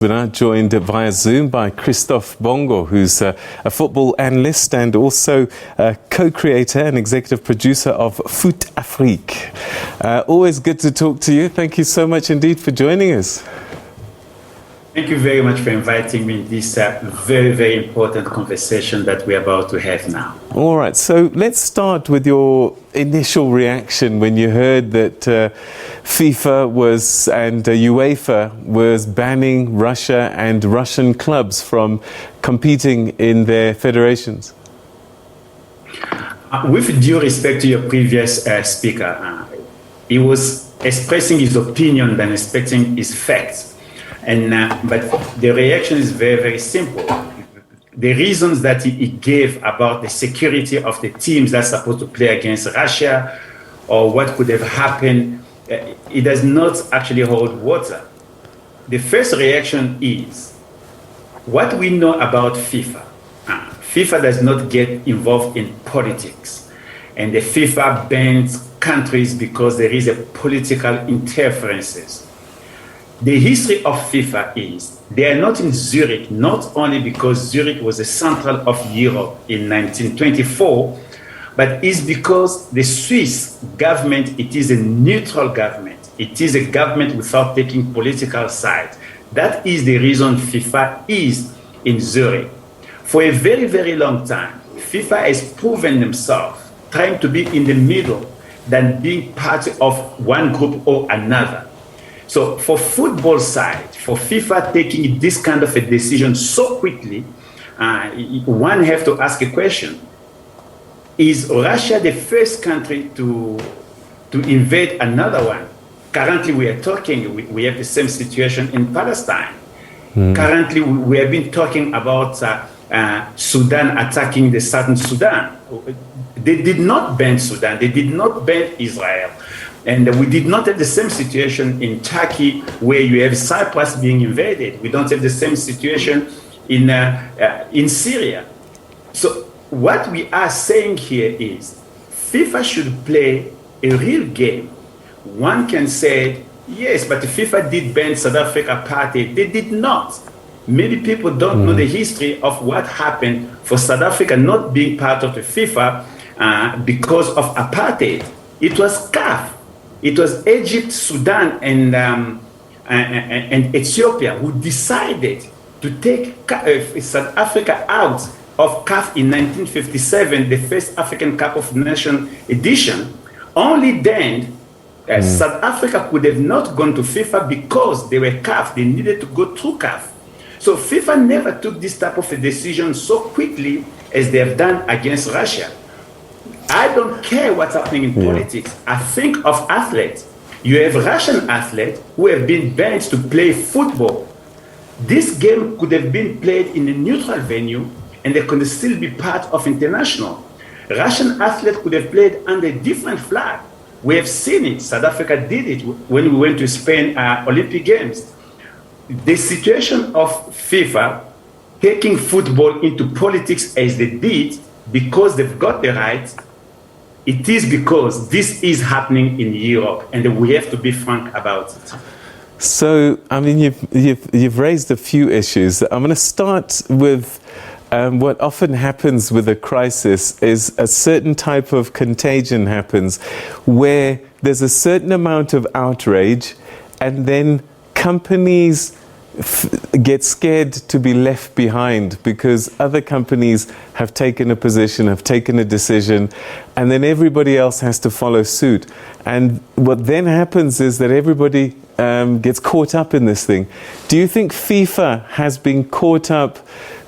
We're now joined via Zoom by Christophe Bongo, who's a football analyst and also a co-creator and executive producer of Foot Afrique. Always good to talk to you. Thank you so much indeed for joining us. Thank you very much for inviting me in this very, very important conversation that we're about to have now. All right, so let's start with your initial reaction when you heard that FIFA and UEFA was banning Russia and Russian clubs from competing in their federations. With due respect to your previous speaker, he was expressing his opinion than expecting his facts. But the reaction is very, very simple. The reasons that he gave about the security of the teams that's supposed to play against Russia or what could have happened, it does not actually hold water. The first reaction is what we know about FIFA. FIFA does not get involved in politics, and the FIFA bans countries because there is a political interferences. The history of FIFA is they are not in Zurich, not only because Zurich was the central of Europe in 1924, but it's because the Swiss government, it is a neutral government. It is a government without taking political sides. That is the reason FIFA is in Zurich. For a very, very long time, FIFA has proven themselves trying to be in the middle than being part of one group or another. So for football side, for FIFA taking this kind of a decision so quickly, one have to ask a question. Is Russia the first country to invade another one? Currently we are talking, we have the same situation in Palestine. Currently we have been talking about Sudan attacking the southern Sudan. They did not ban Sudan, they did not ban Israel. And we did not have the same situation in Turkey where you have Cyprus being invaded. We don't have the same situation in Syria. So what we are saying here is FIFA should play a real game. One can say, yes, but FIFA did ban South Africa apartheid. They did not. Maybe people don't know the history of what happened for South Africa not being part of the FIFA because of apartheid. It was CAF. It was Egypt, Sudan, and Ethiopia who decided to take South Africa out of CAF in 1957, the first African Cup of Nations edition. Only then, South Africa could have not gone to FIFA because they were CAF. They needed to go through CAF. So FIFA never took this type of a decision so quickly as they have done against Russia. I don't care what's happening in politics. I think of athletes. You have Russian athletes who have been banned to play football. This game could have been played in a neutral venue and they could still be part of international. Russian athletes could have played under a different flag. We have seen it. South Africa did it when we went to Spain Olympic Games. The situation of FIFA taking football into politics as they did because they've got the right, it is because this is happening in Europe, and we have to be frank about it. So, I mean, you've raised a few issues. I'm going to start with what often happens with a crisis is a certain type of contagion happens where there's a certain amount of outrage, and then companies get scared to be left behind because other companies have taken a position, have taken a decision, and then everybody else has to follow suit. And what then happens is that everybody gets caught up in this thing. Do you think FIFA has been caught up?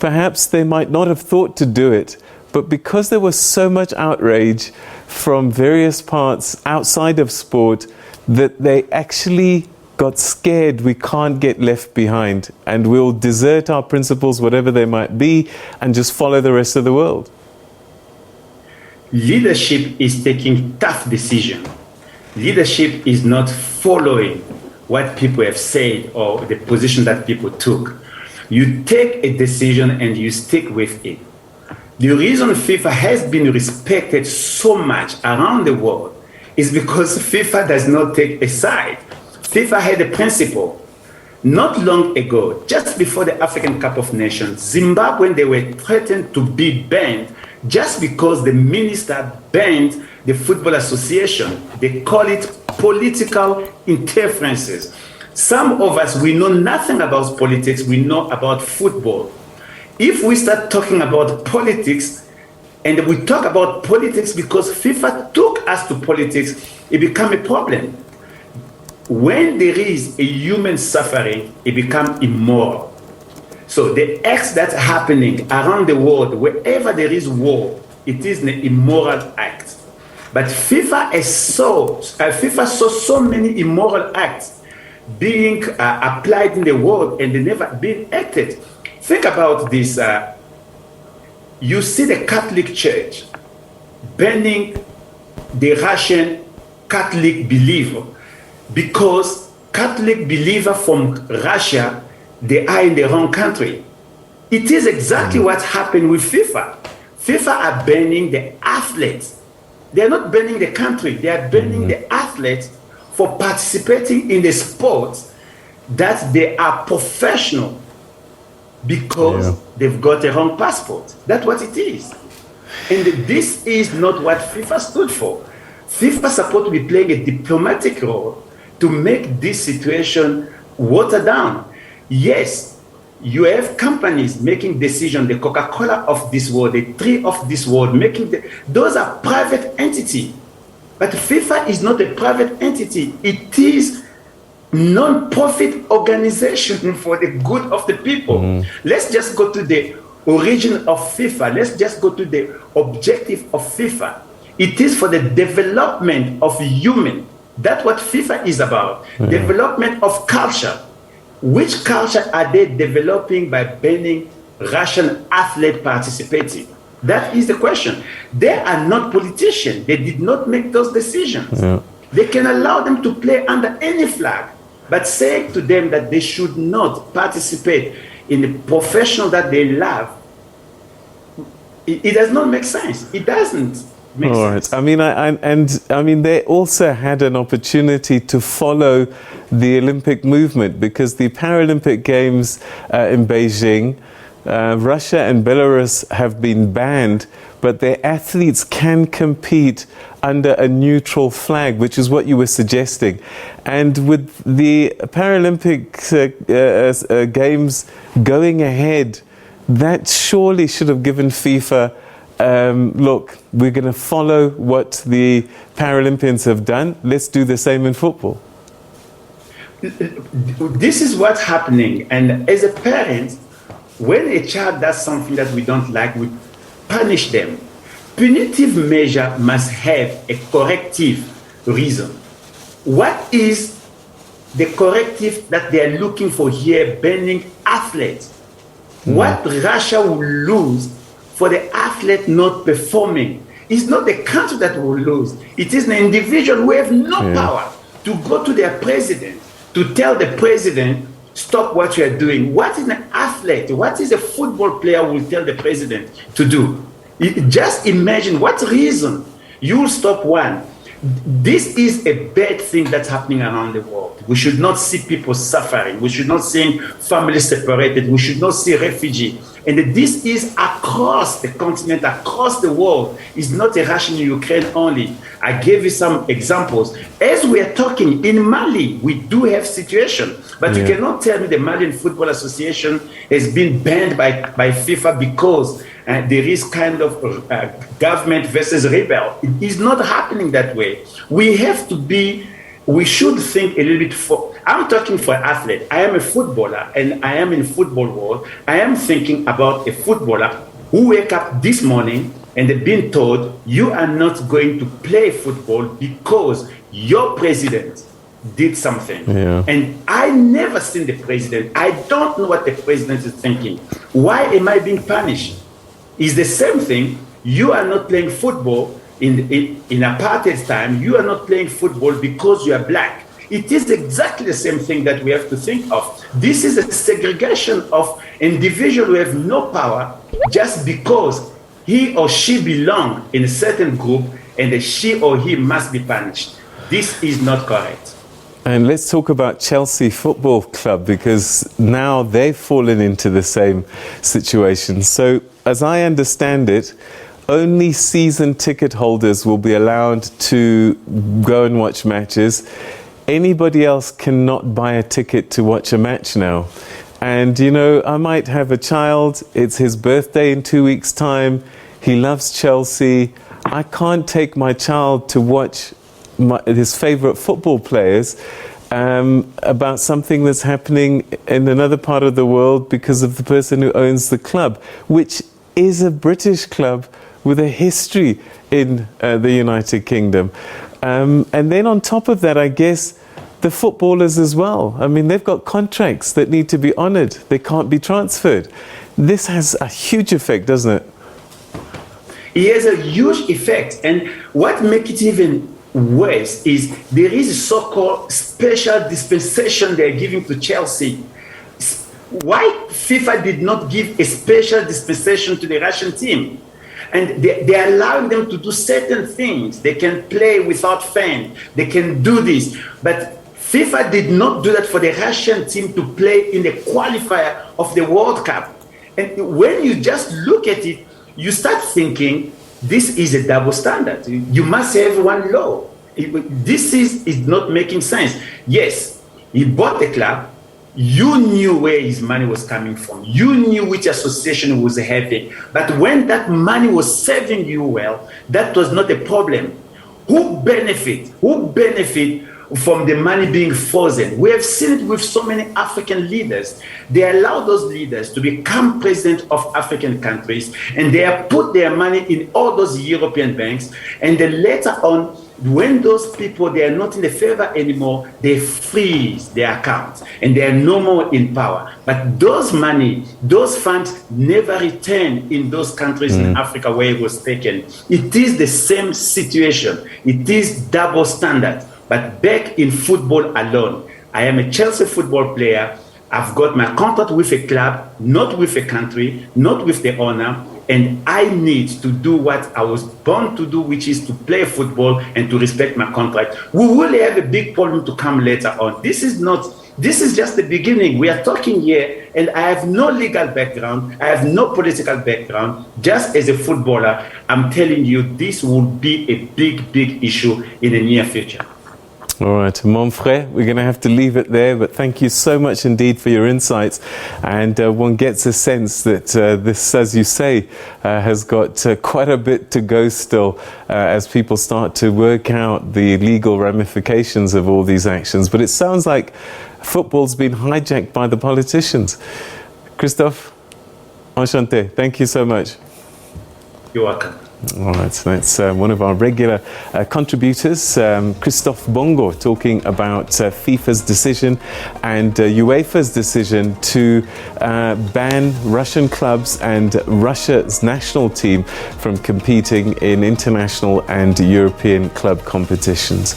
Perhaps they might not have thought to do it, but because there was so much outrage from various parts outside of sport that they actually got scared we can't get left behind and we'll desert our principles, whatever they might be, and just follow the rest of the world? Leadership is taking tough decisions. Leadership is not following what people have said or the position that people took. You take a decision and you stick with it. The reason FIFA has been respected so much around the world is because FIFA does not take a side. FIFA had a principle. Not long ago, just before the African Cup of Nations, Zimbabwe, they were threatened to be banned just because the minister banned the Football Association. They call it political interferences. Some of us, we know nothing about politics, we know about football. If we start talking about politics, and we talk about politics because FIFA took us to politics, it becomes a problem. When there is a human suffering, it becomes immoral. So the acts that's happening around the world, wherever there is war, it is an immoral act. But FIFA saw so many immoral acts being applied in the world and they never been acted. Think about this. You see the Catholic Church banning the Russian Catholic believer because Catholic believer from Russia, they are in the wrong country. It is exactly what happened with FIFA. FIFA are banning the athletes. They are not banning the country. They are banning the athletes for participating in the sports that they are professional because they've got a wrong passport. That's what it is. And this is not what FIFA stood for. FIFA is supposed to be playing a diplomatic role to make this situation watered down. Yes, you have companies making decisions, the Coca-Cola of this world, the Tree of this world, those are private entities. But FIFA is not a private entity. It is non-profit organization for the good of the people. Let's just go to the origin of FIFA. Let's just go to the objective of FIFA. It is for the development of human. That's what FIFA is about. Development of culture. Which culture are they developing by banning Russian athlete participating? That is the question. They are not politicians. They did not make those decisions. They can allow them to play under any flag. But saying to them that they should not participate in the profession that they love, it does not make sense. It doesn't make sense. I mean, they also had an opportunity to follow the Olympic movement because the Paralympic Games in Beijing, Russia and Belarus have been banned, but their athletes can compete under a neutral flag, which is what you were suggesting. And with the Paralympic Games going ahead, that surely should have given FIFA, look, we're going to follow what the Paralympians have done. Let's do the same in football. This is what's happening. And as a parent, when a child does something that we don't like, we punish them. Punitive measure must have a corrective reason. What is the corrective that they are looking for here, banning athletes? What Russia will lose for the athlete not performing is not the country that will lose. It is an individual who have no power to go to their president, to tell the president, stop what you are doing. What is an athlete? What is a football player will tell the president to do? Just imagine what reason you will stop one. This is a bad thing that's happening around the world. We should not see people suffering. We should not see families separated. We should not see refugees. And this is across the continent, across the world. It's not a Russia and Ukraine only. I gave you some examples. As we are talking, in Mali, we do have situation. But you cannot tell me the Malian Football Association has been banned by FIFA because there is kind of government versus rebel. It is not happening that way. We should think a little bit I'm talking for athlete. I am a footballer and I am in football world. I am thinking about a footballer who wake up this morning and they've been told you are not going to play football because your president did something. And I never seen the president. I don't know what the president is thinking. Why am I being punished? It's the same thing. You are not playing football in apartheid time. You are not playing football because you are black. It is exactly the same thing that we have to think of. This is a segregation of individuals who have no power just because he or she belongs in a certain group and she or he must be punished. This is not correct. And let's talk about Chelsea Football Club, because now they've fallen into the same situation. So, as I understand it, only season ticket holders will be allowed to go and watch matches. Anybody else cannot buy a ticket to watch a match now. And, you know, I might have a child, it's his birthday in 2 weeks' time, he loves Chelsea. I can't take my child to watch his favourite football players about something that's happening in another part of the world because of the person who owns the club, which is a British club with a history in the United Kingdom. And then on top of that, I guess, the footballers as well. I mean, they've got contracts that need to be honoured. They can't be transferred. This has a huge effect, doesn't it? It has a huge effect. And what makes it even worse is there is a so-called special dispensation they're giving to Chelsea. Why FIFA did not give a special dispensation to the Russian team? And they're allowing them to do certain things. They can play without fans. They can do this. But FIFA did not do that for the Russian team to play in the qualifier of the World Cup. And when you just look at it, you start thinking, this is a double standard. You must have one law. This is not making sense. Yes, he bought the club. You knew where his money was coming from. You knew which association he was having. But when that money was serving you well, that was not a problem. Who benefit? Who benefit from the money being frozen? We have seen it with so many African leaders. They allow those leaders to become president of African countries, and they have put their money in all those European banks. And then later on, when those people, they are not in the favor anymore, they freeze their accounts and they are no more in power. But those money, those funds never return in those countries in Africa where it was taken. It is the same situation. It is double standard. But back in football alone, I am a Chelsea football player. I've got my contract with a club, not with a country, not with the owner. And I need to do what I was born to do, which is to play football and to respect my contract. We will have a big problem to come later on. This is just the beginning. We are talking here, and I have no legal background. I have no political background. Just as a footballer, I'm telling you, this will be a big, big issue in the near future. All right, mon frère, we're going to have to leave it there, but thank you so much indeed for your insights. And one gets a sense that this, as you say, has got quite a bit to go still as people start to work out the legal ramifications of all these actions. But it sounds like football's been hijacked by the politicians. Christophe, enchanté. Thank you so much. You're welcome. All right, so that's one of our regular contributors, Christophe Bongo, talking about FIFA's decision and UEFA's decision to ban Russian clubs and Russia's national team from competing in international and European club competitions.